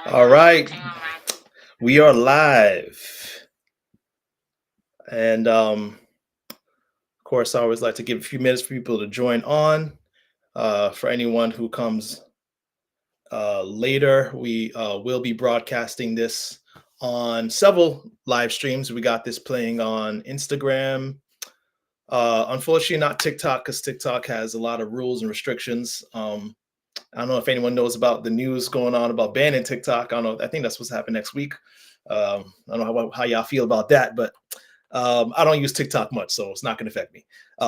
All right, we are live, and of course, I always like to give a few minutes for people to join on. For anyone who comes later, we will be broadcasting this on several live streams. We got this playing on Instagram. Unfortunately, not TikTok, because TikTok has a lot of rules and restrictions. I don't know if anyone knows about the news going on about banning TikTok. I don't know. I think that's supposed to happen next week. I don't know how y'all feel about that, but I don't use TikTok much, so it's not going to affect me.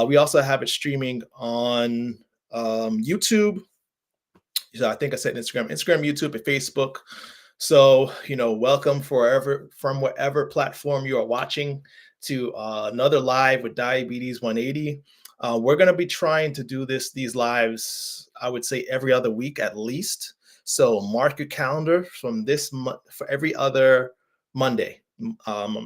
We also have it streaming on YouTube. So I think I said Instagram, YouTube, and Facebook. So welcome from whatever platform you are watching to another live with Diabetes 180. We're going to be trying to do these lives, I would say, every other week at least. So mark your calendar from this month for every other Monday.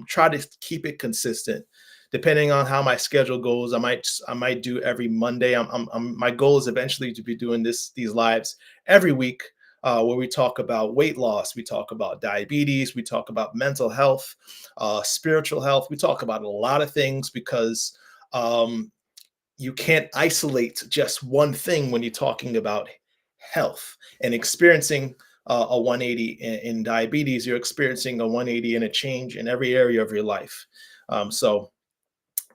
Try to keep it consistent. Depending on how my schedule goes, I might do every Monday. My goal is eventually to be doing these lives every week, where we talk about weight loss, we talk about diabetes, we talk about mental health, spiritual health. We talk about a lot of things because you can't isolate just one thing when you're talking about health and experiencing a 180 in diabetes. You're experiencing a 180 and a change in every area of your life.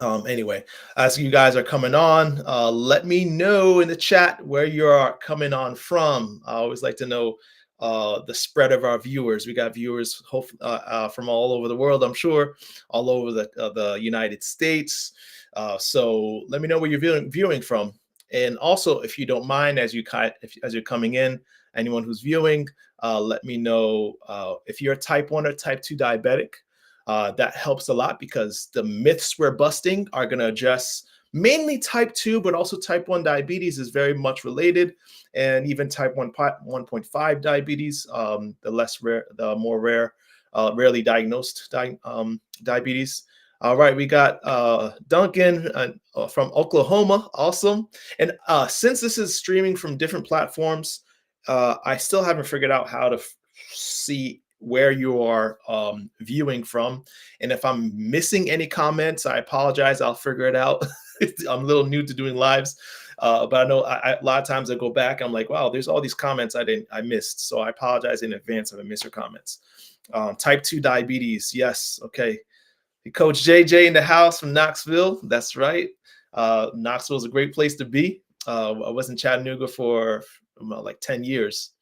Anyway, as you guys are coming on, let me know in the chat where you are coming on from. I always like to know the spread of our viewers. We got viewers from all over the world, I'm sure, all over the United States. So let me know where you're viewing from. And also, if you don't mind, as you're coming in, anyone who's viewing, let me know if you're type 1 or type 2 diabetic. That helps a lot because the myths we're busting are going to address mainly type 2, but also type 1 diabetes is very much related, and even type 1.5 diabetes, the more rare, rarely diagnosed diabetes. All right, we got Duncan from Oklahoma. Awesome. And since this is streaming from different platforms, I still haven't figured out how to see where you are viewing from. And if I'm missing any comments, I apologize. I'll figure it out. I'm a little new to doing lives, but I know a lot of times I go back, I'm like, wow, there's all these comments I missed. So I apologize in advance if I miss your comments. Type 2 diabetes. Yes. Okay. Coach JJ in the house from Knoxville. That's right. Knoxville is a great place to be. I was in Chattanooga for like 10 years.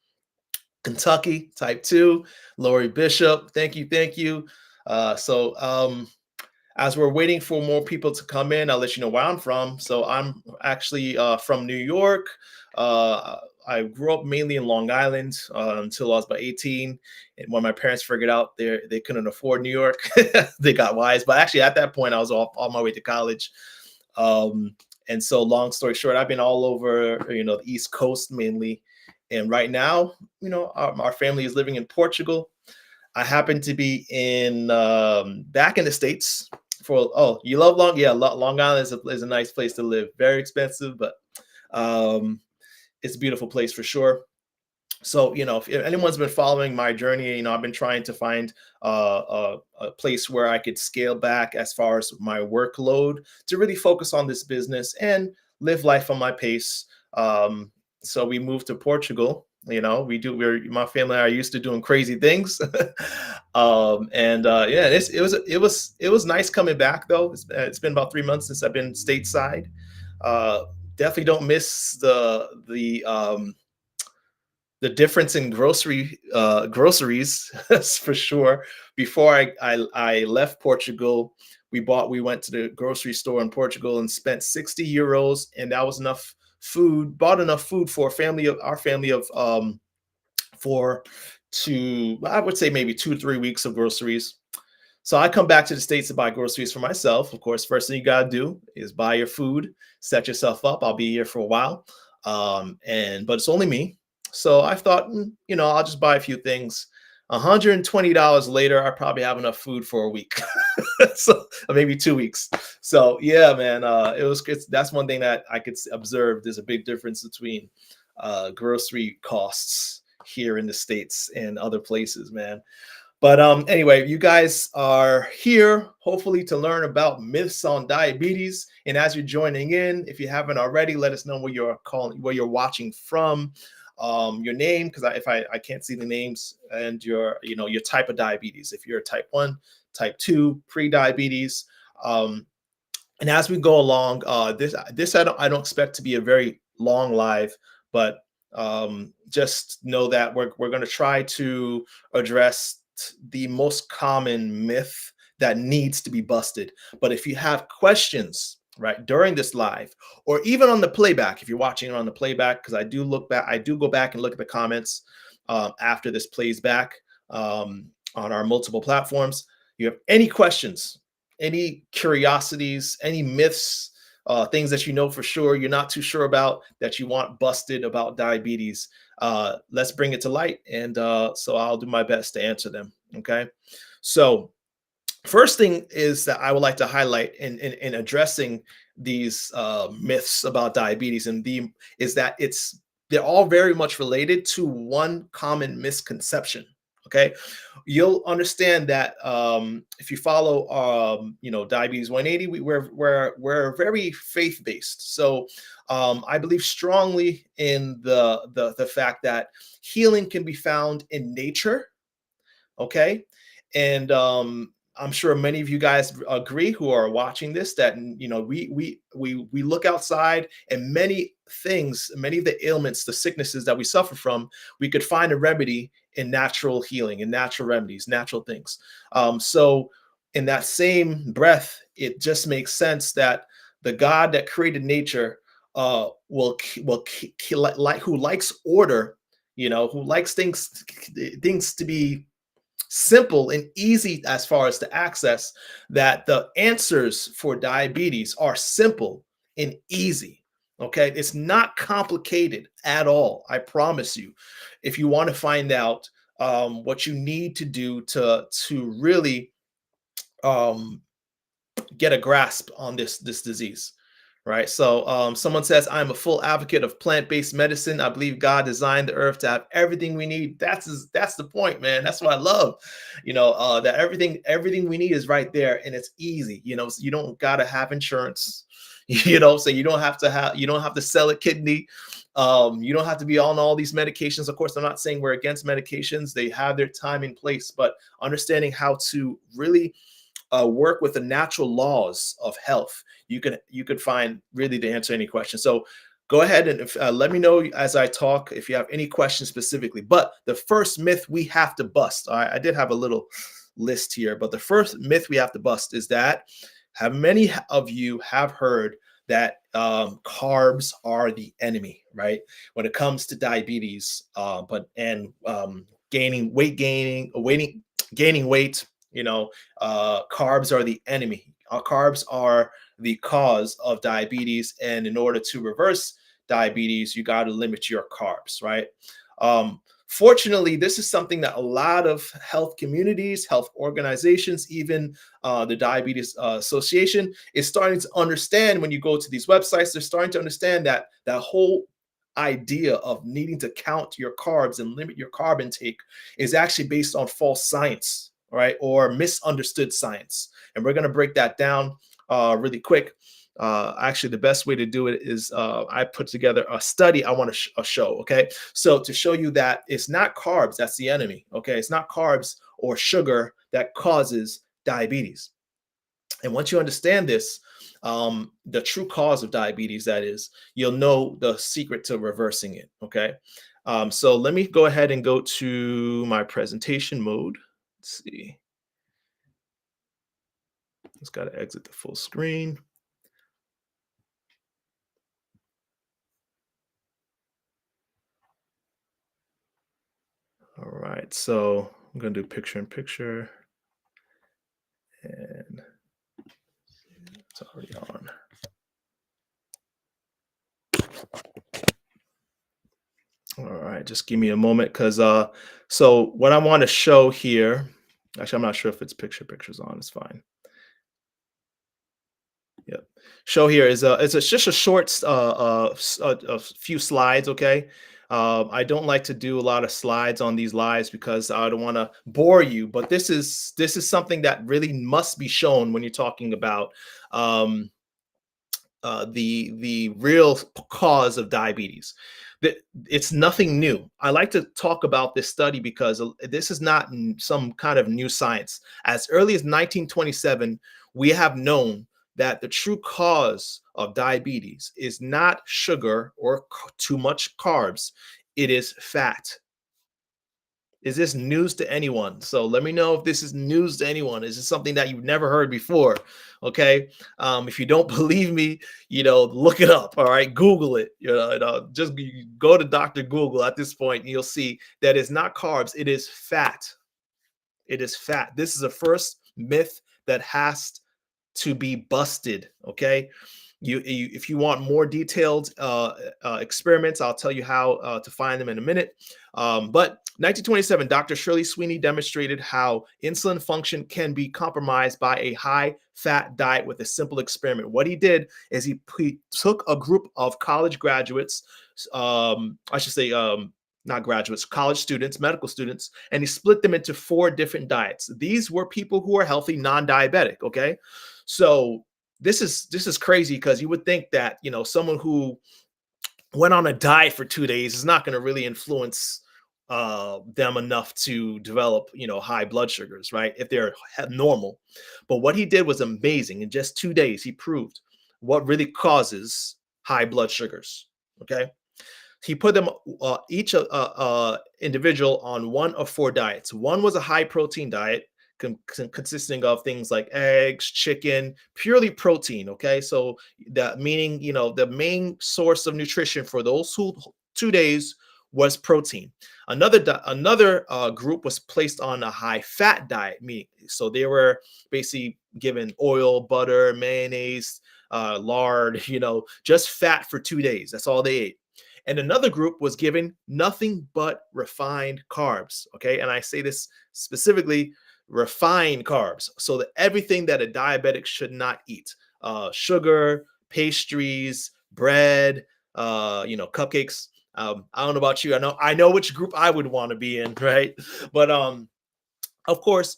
Kentucky, type 2, Lori Bishop. Thank you. As we're waiting for more people to come in, I'll let you know where I'm from. So I'm actually from New York. I grew up mainly in Long Island until I was about 18. And when my parents figured out they couldn't afford New York, they got wise. But actually, at that point, I was on my way to college. And so, long story short, I've been all over, the East Coast mainly. And right now, our family is living in Portugal. I happen to be back in the States you love Long Island is a nice place to live. Very expensive, but it's a beautiful place for sure. So, if anyone's been following my journey, I've been trying to find a place where I could scale back as far as my workload to really focus on this business and live life on my pace. So we moved to Portugal. My family and I are used to doing crazy things. It was nice coming back though. It's been about 3 months since I've been stateside. Definitely don't miss the difference in groceries for sure. Before I left Portugal, we went to the grocery store in Portugal and spent 60 euros, and that was enough food. Bought enough food for our family of I would say maybe 2 to 3 weeks of groceries. So I come back to the States to buy groceries for myself. Of course, first thing you gotta do is buy your food, set yourself up. I'll be here for a while, but it's only me. So I thought, I'll just buy a few things. $120 later, I probably have enough food for a week, so maybe 2 weeks. So yeah, man, that's one thing that I could observe. There's a big difference between grocery costs here in the States and other places, man. But anyway, you guys are here hopefully to learn about myths on diabetes. And as you're joining in, if you haven't already, let us know where you're watching from, your name, because I can't see the names, and your type of diabetes. If you're type 1, type 2, pre-diabetes. And as we go along, this I don't expect to be a very long live, but just know that we're going to try to address the most common myth that needs to be busted. But if you have questions right during this live, or even on the playback, if you're watching it on the playback, because I do go back and look at the comments after this plays back on our multiple platforms. You have any questions, any curiosities, any myths, things that you know for sure you're not too sure about that you want busted about diabetes, let's bring it to light. And so I'll do my best to answer them. Okay. So first thing is that I would like to highlight in addressing these myths about diabetes is that they're all very much related to one common misconception. Okay, you'll understand that if you follow Diabetes 180, we're very faith based. So I believe strongly in the fact that healing can be found in nature. Okay, and I'm sure many of you guys agree who are watching this that we look outside, and many of the ailments, the sicknesses that we suffer from, we could find a remedy in natural healing, in natural remedies, natural things. So in that same breath, it just makes sense that the God that created nature who likes order, who likes things to be simple and easy as far as to access, that the answers for diabetes are simple and easy. Okay, it's not complicated at all. I promise you. If you want to find out what you need to do to really um, get a grasp on this disease, right? So someone says, I'm a full advocate of plant-based medicine. I believe God designed the earth to have everything we need. That's the point, man. That's what I love, that everything we need is right there, and it's easy. So you don't gotta have insurance, so you don't have to sell a kidney. You don't have to be on all these medications. Of course, I'm not saying we're against medications. They have their time and place, but understanding how to really work with the natural laws of health, you could find really to answer any question. So go ahead and let me know as I talk if you have any questions specifically. But the first myth we have to bust, I did have a little list here, but the first myth we have to bust is that many of you have heard that carbs are the enemy, right? When it comes to diabetes, gaining weight, carbs are the enemy. Carbs are the cause of diabetes, and in order to reverse diabetes, you got to limit your carbs, right? Fortunately, this is something that a lot of health communities, health organizations, even the Diabetes Association is starting to understand. When you go to these websites, they're starting to understand that whole idea of needing to count your carbs and limit your carb intake is actually based on false science, right? Or misunderstood science. And we're going to break that down really quick. Actually, the best way to do it is I put together a study I want to show. Okay, so to show you that it's not carbs that's the enemy. Okay, it's not carbs or sugar that causes diabetes. And once you understand this, the true cause of diabetes, that is, you'll know the secret to reversing it. Okay, so let me go ahead and go to my presentation mode. Let's see. Just got to exit the full screen. All right, so I'm going to do picture in picture, and it's already on. All right, just give me a moment, because so what I want to show here, actually, I'm not sure if it's picture's on. It's fine. Yep. Show here is just a short a few slides. Okay. I don't like to do a lot of slides on these lives because I don't want to bore you, but this is something that really must be shown when you're talking about um, the real cause of diabetes. It's nothing new. I like to talk about this study because this is not some kind of new science. As early as 1927, we have known that the true cause of diabetes is not sugar or too much carbs. It is fat. Is this news to anyone? So let me know if this is news to anyone. Is this something that you've never heard before? Okay. If you don't believe me, look it up. All right. Google it. Just go to Dr. Google at this point, and you'll see that it's not carbs. It is fat. It is fat. This is the first myth that has to be busted. Okay. If you want more detailed experiments, I'll tell you how to find them in a minute. But 1927, Dr. Shirley Sweeney demonstrated how insulin function can be compromised by a high-fat diet with a simple experiment. What he did is he took a group of college graduates, I should say, not graduates, college students, medical students, and he split them into 4 different diets. These were people who are healthy, non-diabetic. Okay, so this is crazy because you would think that someone who went on a diet for 2 days is not going to really influence them enough to develop high blood sugars, right, if they're normal. But what he did was amazing. In just 2 days, he proved what really causes high blood sugars. Okay, he put them each individual on 1 of 4 diets. One was a high protein diet consisting of things like eggs, chicken, purely protein. Okay, so that meaning the main source of nutrition for those 2 days was protein. Another group was placed on a high fat diet, meaning so they were basically given oil, butter, mayonnaise, lard, just fat for 2 days. That's all they ate. And another group was given nothing but refined carbs. Okay, and I say this specifically, refined carbs, so that everything that a diabetic should not eat: sugar, pastries, bread, cupcakes. I don't know about you. I know which group I would want to be in, right? But of course,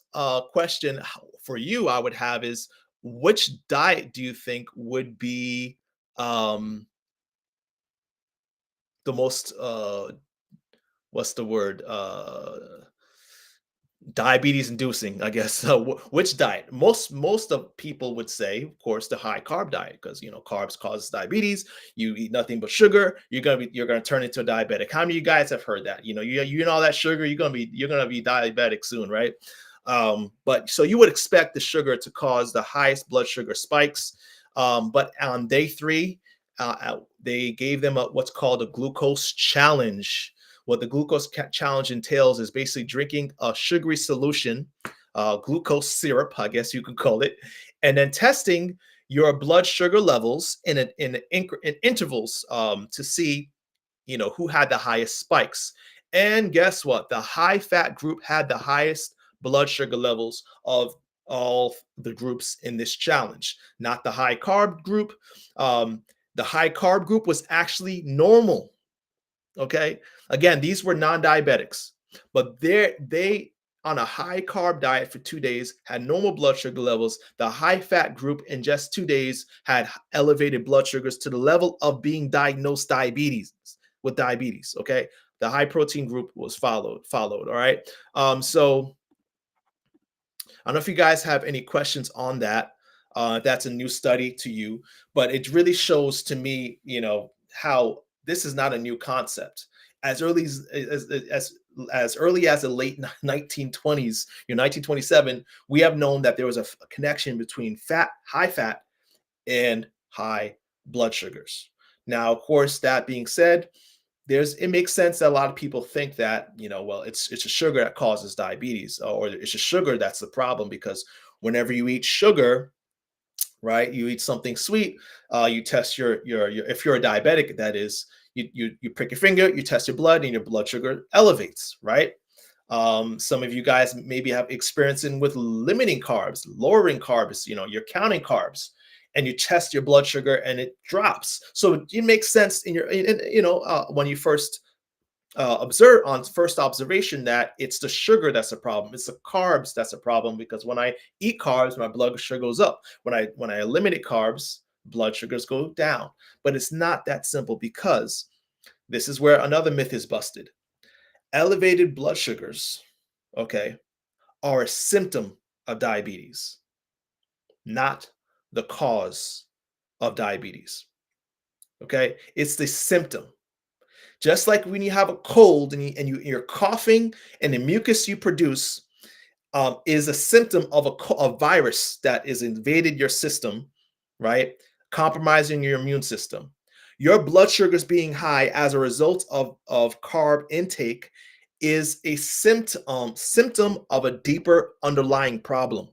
question for you I would have is, which diet do you think would be the most what's the word, diabetes inducing, I guess. Which diet? Most of people would say, of course, the high carb diet, because carbs cause diabetes. You eat nothing but sugar, you're gonna turn into a diabetic. How many of you guys have heard that? You eat all that sugar, you're gonna be diabetic soon, right? But so you would expect the sugar to cause the highest blood sugar spikes. But on day 3, they gave them what's called a glucose challenge. What the glucose challenge entails is basically drinking a sugary solution, glucose syrup, I guess you could call it, and then testing your blood sugar levels in intervals to see, who had the highest spikes. And guess what? The high fat group had the highest blood sugar levels of all the groups in this challenge, not the high carb group. The high carb group was actually normal. Okay. Again, these were non-diabetics, but they on a high carb diet for 2 days had normal blood sugar levels. The high fat group in just 2 days had elevated blood sugars to the level of being diagnosed with diabetes. Okay. The high protein group was followed. All right. So I don't know if you guys have any questions on that. That's a new study to you, but it really shows to me, how this is not a new concept. As early as early as the late 1920s, 1927, we have known that there was a connection between high fat, and high blood sugars. Now, of course, that being said, it makes sense that a lot of people think that, well, it's a sugar that causes diabetes, or it's a sugar that's the problem, because whenever you eat sugar, right, you eat something sweet, you test your if you're a diabetic, that is, you prick your finger, you test your blood, and your blood sugar elevates, right? Some of you guys maybe have experiencing with limiting carbs, lowering carbs, you're counting carbs, and you test your blood sugar and it drops. So it makes sense in your, when you first observe on first observation that it's the sugar that's a problem. It's the carbs that's a problem, because when I eat carbs, my blood sugar goes up. When I eliminate carbs, blood sugars go down. But it's not that simple, because this is where another myth is busted. Elevated blood sugars, okay, are a symptom of diabetes, not the cause of diabetes. Okay, it's the symptom. Just like when you have a cold and you're coughing, and the mucus you produce is a symptom of a virus that is invaded your system, right? Compromising your immune system. Your blood sugars being high as a result of carb intake is a symptom of a deeper underlying problem.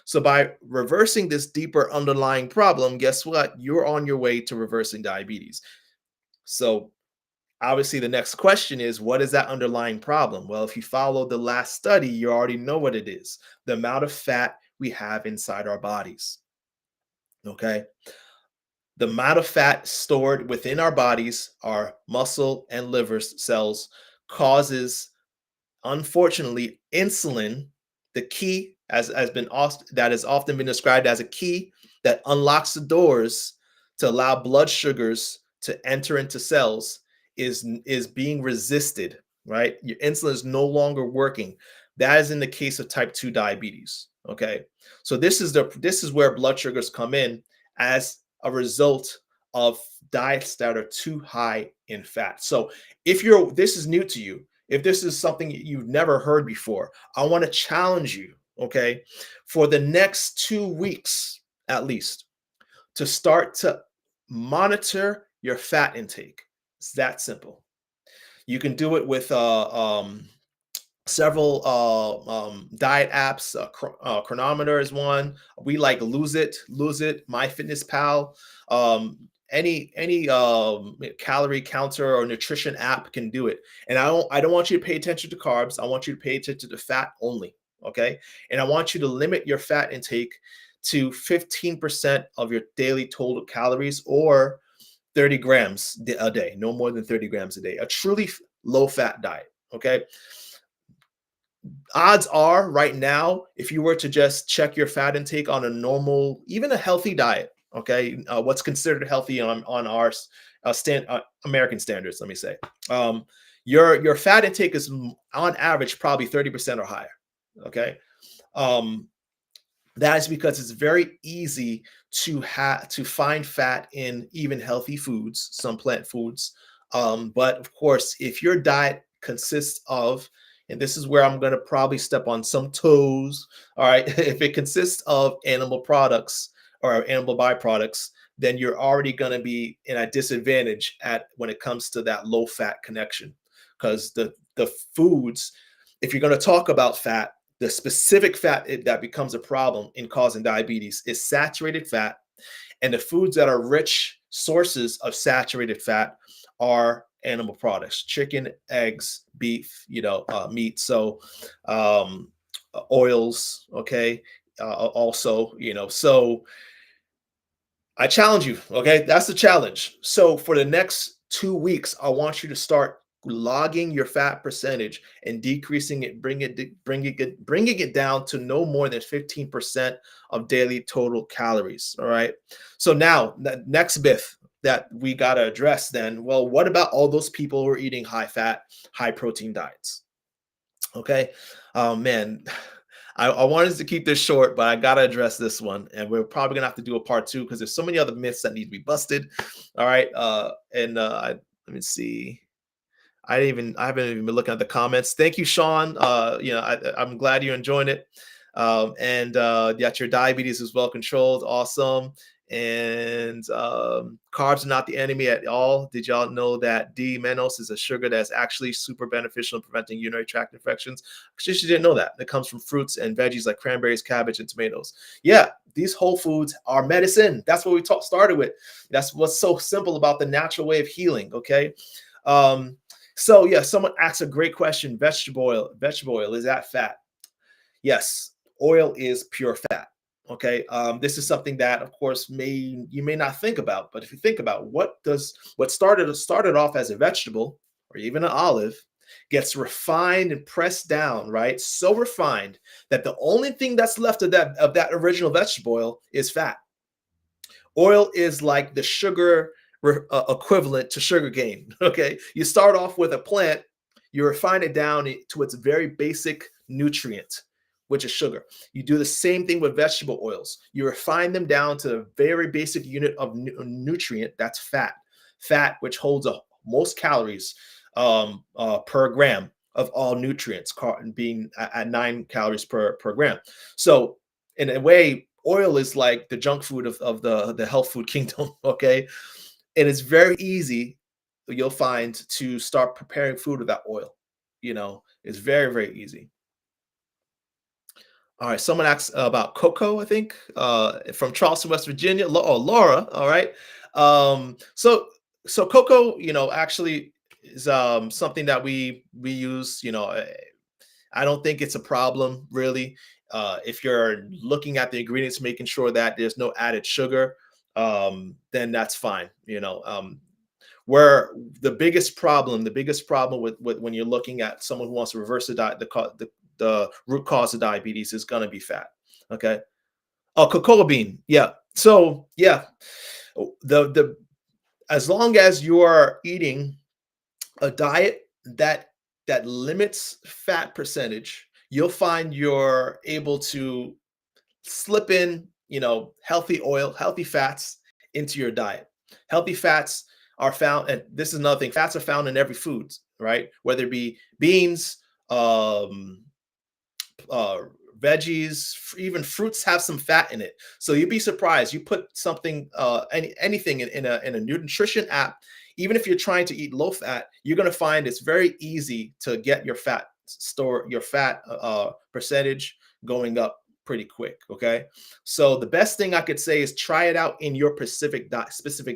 So by reversing this deeper underlying problem, guess what? You're on your way to reversing diabetes. So obviously, the next question is, what is that underlying problem? Well, if you follow the last study, you already know what it is: the amount of fat we have inside our bodies. Okay. The amount of fat stored within our bodies, our muscle and liver cells, causes, unfortunately, insulin, the key, that has often been described as a key that unlocks the doors to allow blood sugars to enter into cells, is being resisted. Right, your insulin is no longer working. That is in the case of type 2 diabetes. Okay, so this is where blood sugars come in as a result of diets that are too high in fat. So if this is new to you, if this is something you've never heard before, I want to challenge you, okay, for the next 2 weeks at least, to start to monitor your fat intake. It's that simple. You can do it with several diet apps. Chronometer is one. We like Lose It, MyFitnessPal. Any calorie counter or nutrition app can do it. And I don't want you to pay attention to carbs. I want you to pay attention to fat only. Okay, and I want you to limit your fat intake to 15% of your daily total calories, or 30 grams a day, no more than 30 grams a day. A truly low fat diet. Okay, odds are right now, if you were to just check your fat intake on a normal, even a healthy diet, okay, what's considered healthy on our American standards, let me say, your fat intake is on average probably 30% or higher. Okay, that is because it's very easy to find fat in even healthy foods, some plant foods. But of course, if your diet consists of, and this is where I'm going to probably step on some toes, all right, if it consists of animal products or animal byproducts, then you're already going to be in a disadvantage when it comes to that low fat connection, because the foods, if you're going to talk about fat, the specific fat that becomes a problem in causing diabetes is saturated fat, and the foods that are rich sources of saturated fat are animal products: chicken, eggs, beef, meat. So oils, okay, also, so I challenge you. Okay, that's the challenge. So for the next 2 weeks, I want you to start logging your fat percentage and decreasing it, bringing it down to no more than 15% of daily total calories. All right. So now the next myth that we got to address then, well, what about all those people who are eating high fat, high protein diets? Okay. Oh man, I wanted to keep this short, but I gotta address this one, and we're probably gonna have to do a part two because there's so many other myths that need to be busted. All right, let me see. I haven't even been looking at the comments. Thank you, Sean. I'm glad you're enjoying it. And that your diabetes is well controlled. Awesome. And carbs are not the enemy at all. Did y'all know that D-mannose is a sugar that's actually super beneficial in preventing urinary tract infections? Actually, you didn't know that. It comes from fruits and veggies like cranberries, cabbage, and tomatoes. Yeah, these whole foods are medicine. That's what we started with. That's what's so simple about the natural way of healing. Okay. So yeah, someone asks a great question. Vegetable oil, is that fat? Yes, oil is pure fat. Okay, this is something that, of course, you may not think about, but if you think about what started off as a vegetable, or even an olive gets refined and pressed down, right? So refined that the only thing that's left of that original vegetable oil is fat. Oil is like the sugar equivalent to sugar cane. Okay, you start off with a plant, you refine it down to its very basic nutrient, which is sugar. You do the same thing with vegetable oils. You refine them down to a very basic unit of nutrient, that's fat. Fat, which holds most calories per gram of all nutrients, being at 9 calories per gram. So in a way, oil is like the junk food of the health food kingdom. Okay, and it's very easy, you'll find, to start preparing food without oil. It's very easy. All right, someone asked about cocoa, I think, from Charleston, West Virginia. Oh, Laura. All right. So cocoa, actually is something that we use. I don't think it's a problem really. If you're looking at the ingredients, making sure that there's no added sugar, then that's fine. Where the biggest problem with when you're looking at someone who wants to reverse the diet, the root cause of diabetes is going to be fat. Okay. Oh, cocoa bean. Yeah. So yeah, the as long as you are eating a diet that limits fat percentage, you'll find you're able to slip in, healthy oil, healthy fats into your diet. Healthy fats are found, and this is another thing, fats are found in every food, right? Whether it be beans, uh, veggies, even fruits have some fat in it. So you'd be surprised. You put something, anything in a nutrition app, even if you're trying to eat low fat, you're going to find it's very easy to get your fat percentage going up pretty quick. Okay, so the best thing I could say is try it out in your specific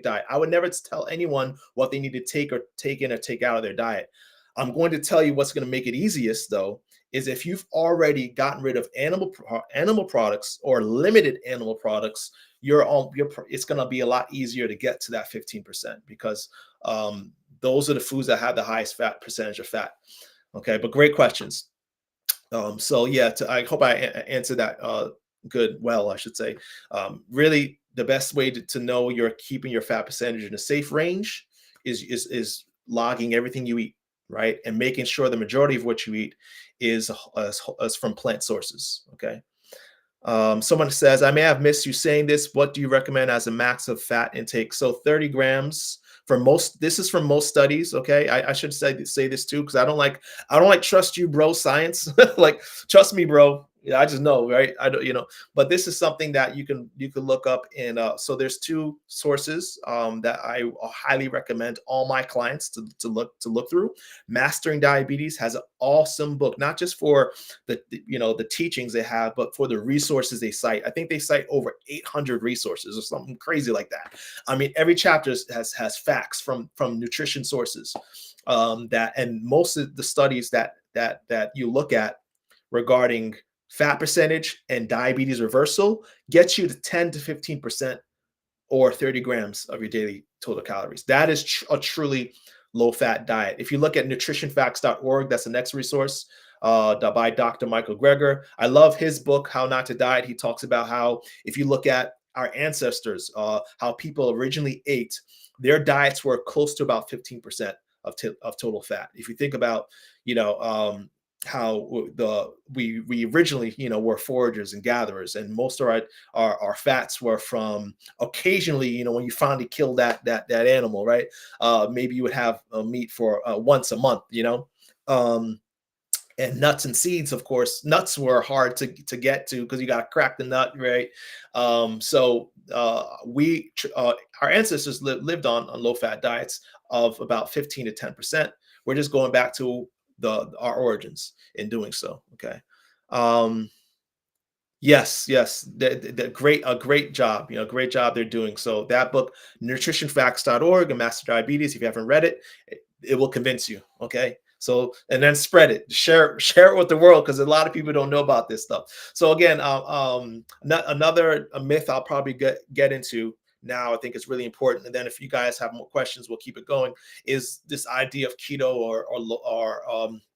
diet. I would never tell anyone what they need to take or take in or take out of their diet. I'm going to tell you what's going to make it easiest, though, is if you've already gotten rid of animal products or limited animal products, it's going to be a lot easier to get to that 15%, because those are the foods that have the highest fat percentage of fat. Okay, but great questions. So yeah, I hope I answered that well, I should say. Really, the best way to know you're keeping your fat percentage in a safe range is logging everything you eat, right, and making sure the majority of what you eat is from plant sources. Okay. Someone says, I may have missed you saying this. What do you recommend as a max of fat intake? So 30 grams for most. This is from most studies. Okay, I should say this too, because I don't like trust you, bro, science. Like, trust me, bro. Yeah, I just know, right? I don't, but this is something that you can look up in. So there's two sources that I highly recommend all my clients to look through. Mastering Diabetes has an awesome book, not just for the teachings they have, but for the resources they cite. I think they cite over 800 resources or something crazy like that. I mean, every chapter has facts from nutrition sources, and most of the studies that you look at regarding fat percentage and diabetes reversal gets you to 10 to 15% or 30 grams of your daily total calories. That is a truly low fat diet. If you look at nutritionfacts.org, that's the next resource by Dr. Michael Greger. I love his book, How Not to Diet. He talks about how, if you look at our ancestors, how people originally ate, their diets were close to about 15% of total fat. If you think about, how we originally, were foragers and gatherers, and most of our fats were from occasionally, when you finally kill that animal, right? Maybe you would have meat for once a month, and nuts and seeds. Of course, nuts were hard to get to because you got to crack the nut, right? So our ancestors lived on low fat diets of about 15 to 10%. We're just going back to our origins in doing so. Okay. Yes, a great job, great job they're doing. So that book, nutritionfacts.org, and Master Diabetes, if you haven't read it, it will convince you. Okay. So, and then spread it, share it with the world, because a lot of people don't know about this stuff. So again, another myth I'll probably get into, now, I think it's really important. And then if you guys have more questions, we'll keep it going. Is this idea of keto or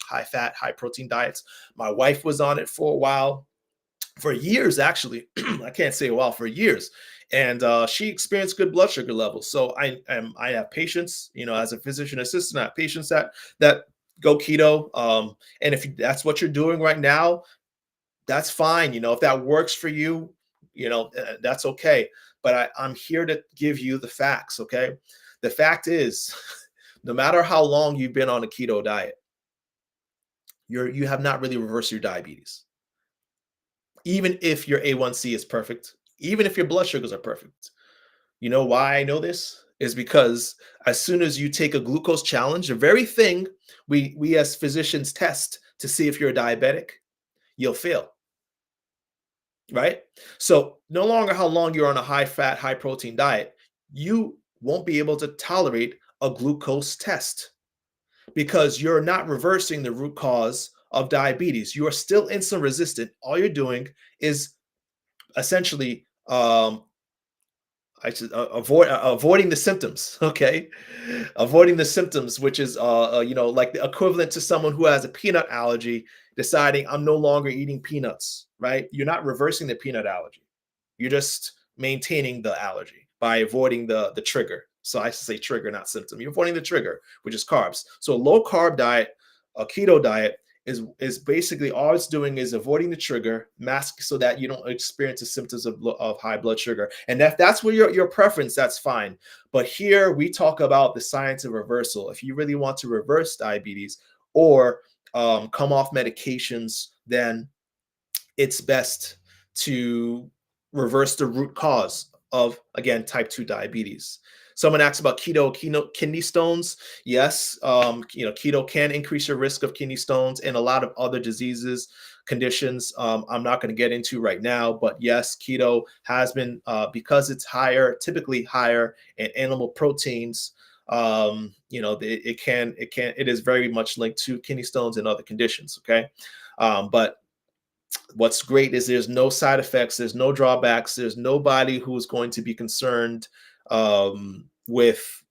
high fat, high protein diets? My wife was on it for a while, for years actually. I can't say a while, for years, and she experienced good blood sugar levels. So I have patients, as a physician assistant, I have patients that go keto, and if that's what you're doing right now, that's fine. If that works for you, that's okay. But I'm here to give you the facts. Okay, the fact is, no matter how long you've been on a keto diet, you have not really reversed your diabetes. Even if your A1C is perfect, even if your blood sugars are perfect. You know why I know this? Is because as soon as you take a glucose challenge, the very thing we as physicians test to see if you're a diabetic, you'll fail, right? So no longer how long you're on a high fat, high protein diet, you won't be able to tolerate a glucose test because you're not reversing the root cause of diabetes. You are still insulin resistant. All you're doing is essentially avoiding the symptoms. Okay, avoiding the symptoms, which is like the equivalent to someone who has a peanut allergy deciding I'm no longer eating peanuts. Right? You're not reversing the peanut allergy. You're just maintaining the allergy by avoiding the trigger. So I should say trigger, not symptom. You're avoiding the trigger, which is carbs. So a low carb diet, a keto diet, is basically all it's doing is avoiding the trigger, mask, so that you don't experience the symptoms of high blood sugar. And if that's what your preference, that's fine. But here we talk about the science of reversal. If you really want to reverse diabetes or come off medications, then it's best to reverse the root cause of, again, type 2 diabetes. Someone asks about kidney stones. Yes, keto can increase your risk of kidney stones and a lot of other diseases, conditions I'm not going to get into right now. But yes, keto has been, because it's typically higher in animal proteins, it is very much linked to kidney stones and other conditions. Okay. But what's great is there's no side effects, there's no drawbacks, there's nobody who's going to be concerned with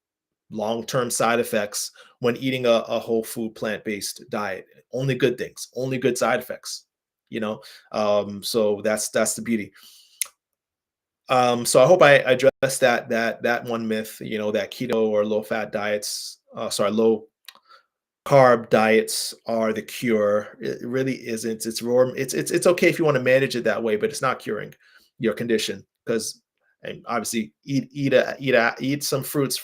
long-term side effects when eating a whole food plant-based diet. Only good things, only good side effects, so that's the beauty. So I hope I addressed that one myth, that keto or low-fat diets, low carb diets are the cure. It really isn't. It's okay if you want to manage it that way, but it's not curing your condition. Because, and obviously eat some fruits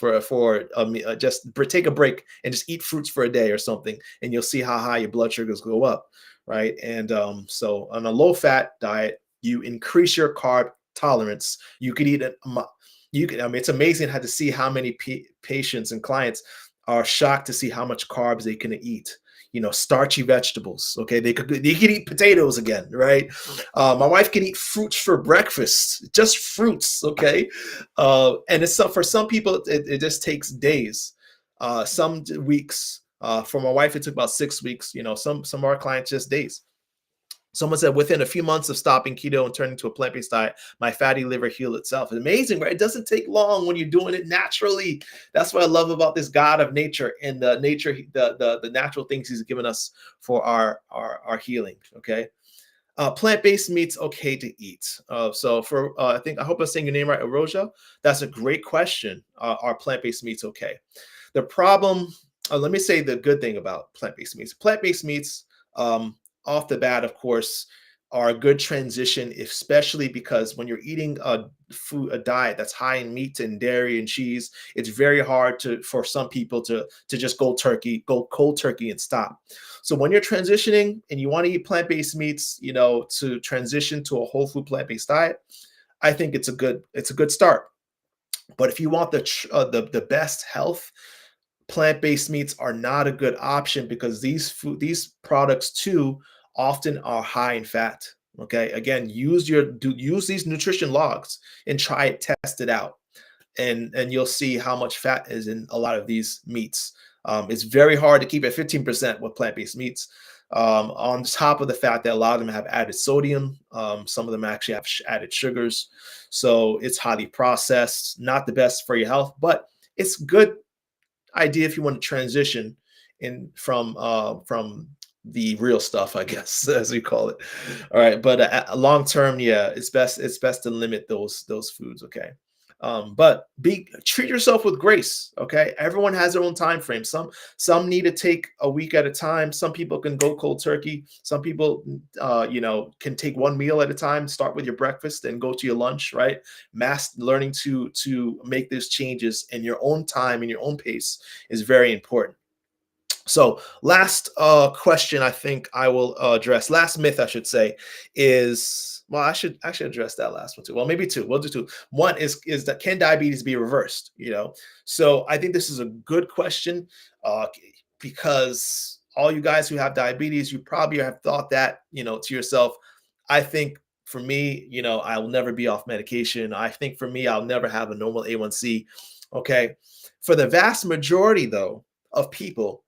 just take a break and just eat fruits for a day or something, and you'll see how high your blood sugars go up, right? And so on a low fat diet, you increase your carb tolerance. You could eat it's amazing how to see how many patients and clients are shocked to see how much carbs they can eat. Starchy vegetables. Okay, they could eat potatoes again, right? My wife can eat fruits for breakfast, just fruits. Okay, and for some people it just takes days. Some weeks. For my wife, it took about 6 weeks. Some of our clients just days. Someone said within a few months of stopping keto and turning to a plant-based diet, my fatty liver healed itself. It's amazing, right? It doesn't take long when you're doing it naturally. That's what I love about this God of nature and the natural things he's given us for our healing. Okay. Plant-based meats okay to eat. So I hope I'm saying your name right, 𝐜𝐥𝐻𝐲. That's a great question. Are plant-based meats okay? The problem, let me say the good thing about plant-based meats. Plant-based meats, off the bat, of course, are a good transition, especially because when you're eating a diet that's high in meat and dairy and cheese, it's very hard for some people to just go cold turkey and stop. So when you're transitioning and you want to eat plant-based meats, to transition to a whole food plant-based diet, I think it's a good start. But if you want the best health, plant-based meats are not a good option because these products too often are high in fat. Okay, again, use these nutrition logs and test it out, and you'll see how much fat is in a lot of these meats. It's very hard to keep at 15% with plant-based meats. On top of the fact that a lot of them have added sodium. Some of them actually have added sugars. So it's highly processed, not the best for your health, but it's good idea if you want to transition in from the real stuff, I guess, as we call it. All right, but long term, yeah, it's best to limit those foods. Okay, but be treat yourself with grace. Okay, everyone has their own time frame. Some need to take a week at a time. Some people can go cold turkey. Some people, can take one meal at a time. Start with your breakfast and go to your lunch. Right, learning to make these changes in your own time in your own pace is very important. So last question I think I will address, last myth I should say, is, well, I should actually address that last one too. Well, maybe two. We'll do two. One is that, can diabetes be reversed? So I think this is a good question, uh, because all you guys who have diabetes, you probably have thought that, to yourself. I think for me, I will never be off medication. I think for me, I'll never have a normal A1C. Okay. For the vast majority, though, of people,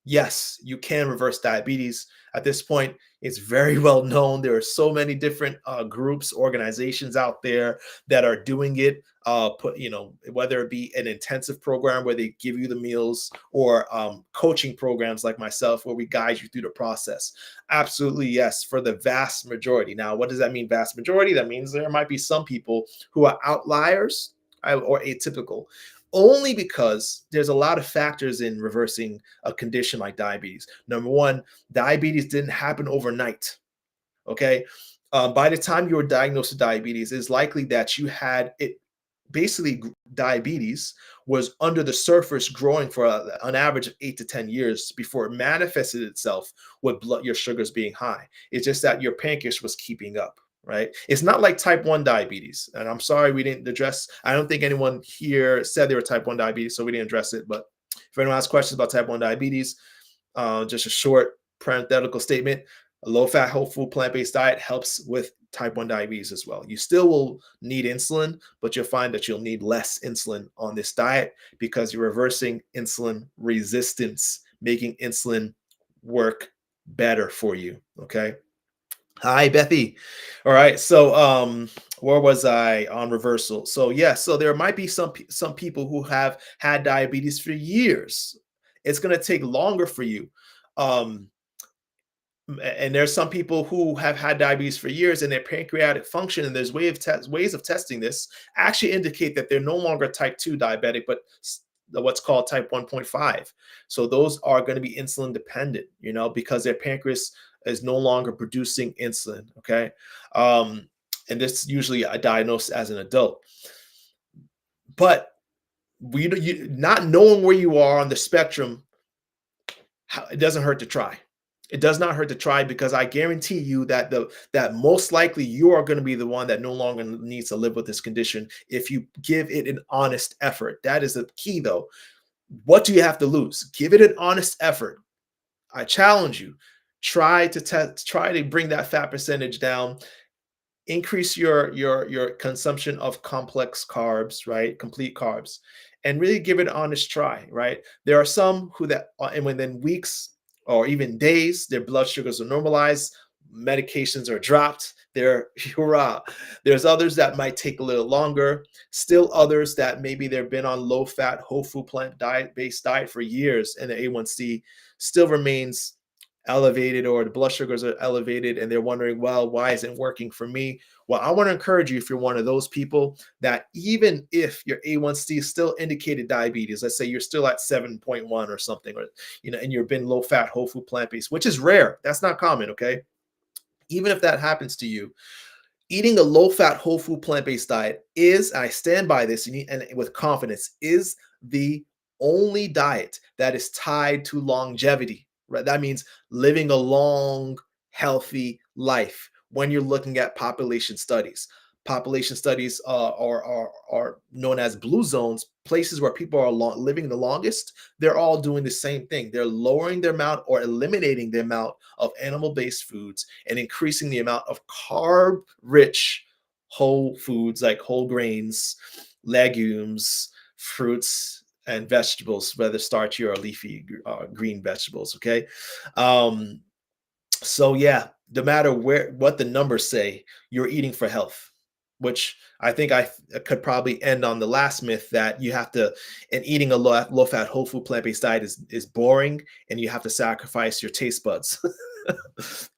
yes, you can reverse diabetes. At this point, it's very well known. There are so many different groups, organizations out there that are doing it. Whether it be an intensive program where they give you the meals, or coaching programs like myself where we guide you through the process. Absolutely, yes, for the vast majority. Now, what does that mean, vast majority? That means there might be some people who are outliers or atypical, only because there's a lot of factors in reversing a condition like diabetes. Number one, diabetes didn't happen overnight. Okay. By the time you were diagnosed with diabetes, it's likely that you had it. Basically, diabetes was under the surface growing for an average of 8 to 10 years before it manifested itself with your sugars being high. It's just that your pancreas was keeping up. Right. It's not like type 1 diabetes. And I'm sorry we didn't address, I don't think anyone here said they were type 1 diabetes, so we didn't address it. But if anyone has questions about type 1 diabetes, just a short parenthetical statement: a low-fat, whole food, plant-based diet helps with type 1 diabetes as well. You still will need insulin, but you'll find that you'll need less insulin on this diet because you're reversing insulin resistance, making insulin work better for you. Okay. Hi, Bethy. All right. So, where was I on reversal? So, yeah. So there might be some people who have had diabetes for years. It's going to take longer for you. Um, and there's some people who have had diabetes for years, and their pancreatic function, and there's ways of testing this, actually indicate that they're no longer type 2 diabetic, but what's called type 1.5. So those are going to be insulin dependent, because their pancreas is no longer producing insulin. Okay. And this usually diagnosed as an adult. But not knowing where you are on the spectrum, it doesn't hurt to try. It does not hurt to try, because I guarantee you that most likely you are going to be the one that no longer needs to live with this condition if you give it an honest effort. That is the key, though. What do you have to lose? Give it an honest effort. I challenge you. Try to bring that fat percentage down. Increase your consumption of complex carbs, right? Complete carbs, and really give it an honest try, right? There are some and within weeks or even days, their blood sugars are normalized, medications are dropped. They're hurrah. There's others that might take a little longer. Still others that maybe they've been on low fat, whole food, plant based diet for years, and the A1C still remains elevated, or the blood sugars are elevated, and they're wondering, well, why isn't it working for me? Well, I want to encourage you, if you're one of those people, that even if your A1C is still indicated diabetes, let's say you're still at 7.1 or something, or and you've been low fat, whole food, plant based, which is rare, that's not common. Okay. Even if that happens to you, eating a low fat, whole food, plant based diet is, I stand by this and with confidence, is the only diet that is tied to longevity. Right? That means living a long, healthy life. When you're looking at population studies are known as blue zones, places where people are living the longest. They're all doing the same thing. They're lowering the amount or eliminating the amount of animal-based foods and increasing the amount of carb-rich whole foods like whole grains, legumes, fruits, and vegetables, whether starchy or leafy green vegetables. Okay. So yeah, no matter what the numbers say, you're eating for health, which I think could probably end on the last myth that you have to, and eating a low fat whole food plant based diet is boring and you have to sacrifice your taste buds.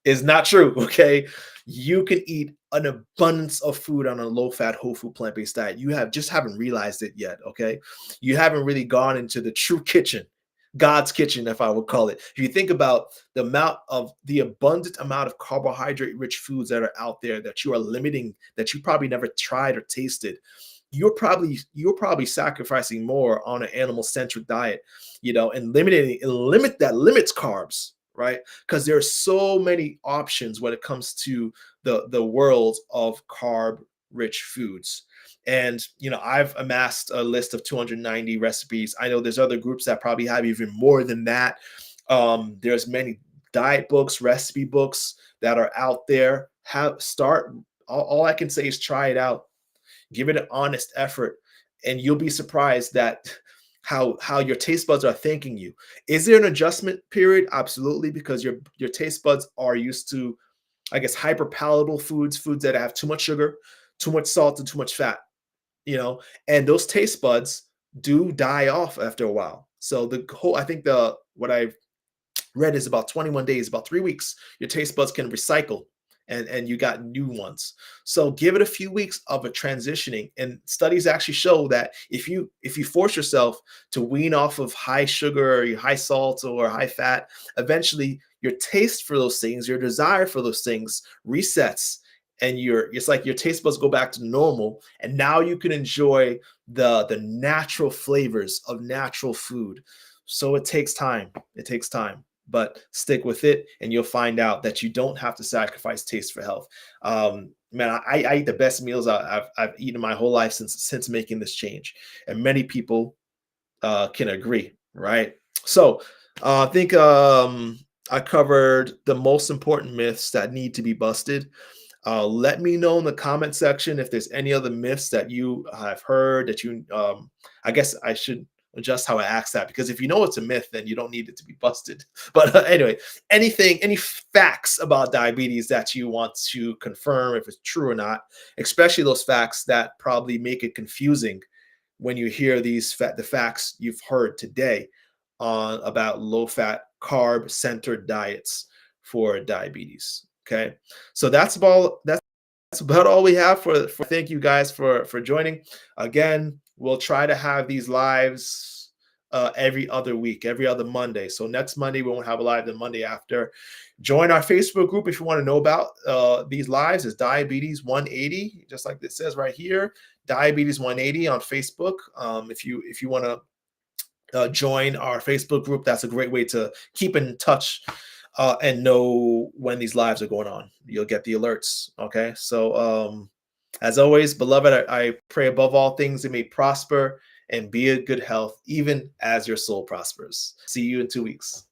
Is not true. Okay, you can eat an abundance of food on a low fat whole food plant based diet. You haven't realized it yet. Okay, you haven't really gone into the true kitchen, God's kitchen, if I would call it. If you think about the abundant amount of carbohydrate rich foods that are out there that you are limiting, that you probably never tried or tasted, you're probably sacrificing more on an animal centric diet, and limits carbs, right? Because there are so many options when it comes to the world of carb rich foods. And I've amassed a list of 290 recipes. I know there's other groups that probably have even more than that. There's many diet books, recipe books that are out there. All I can say is try it out. Give it an honest effort, and you'll be surprised that how your taste buds are thanking you. Is there an adjustment period? Absolutely, because your taste buds are used to, I guess, hyper palatable foods that have too much sugar, too much salt, and too much fat. And those taste buds do die off after a while. So I think what I've read is about 21 days, about 3 weeks, your taste buds can recycle, and you got new ones. So give it a few weeks of a transitioning. And studies actually show that if you force yourself to wean off of high sugar or high salt or high fat, eventually your taste for those things, your desire for those things resets, and it's like your taste buds go back to normal, and now you can enjoy the natural flavors of natural food. So it takes time. It takes time, but stick with it, and you'll find out that you don't have to sacrifice taste for health. Man, I eat the best meals I've eaten my whole life since making this change, and many people can agree, right? So I think I covered the most important myths that need to be busted. Let me know in the comment section if there's any other myths that you have heard that I guess I should adjust how I ask that, because if you know it's a myth, then you don't need it to be busted. But anyway, any facts about diabetes that you want to confirm if it's true or not, especially those facts that probably make it confusing when you hear the facts you've heard today on about low fat carb centered diets for diabetes. Okay, so that's about all we have for thank you guys for joining. Again, we'll try to have these lives every other week, every other Monday. So next Monday we won't have a live. The Monday after, join our Facebook group if you want to know about these lives. It's Diabetes 180, just like it says right here, Diabetes 180 on Facebook. If you want to join our Facebook group, that's a great way to keep in touch and know when these lives are going on. You'll get the alerts. Okay. So as always, beloved, I pray above all things it may prosper and be in good health, even as your soul prospers. See you in 2 weeks.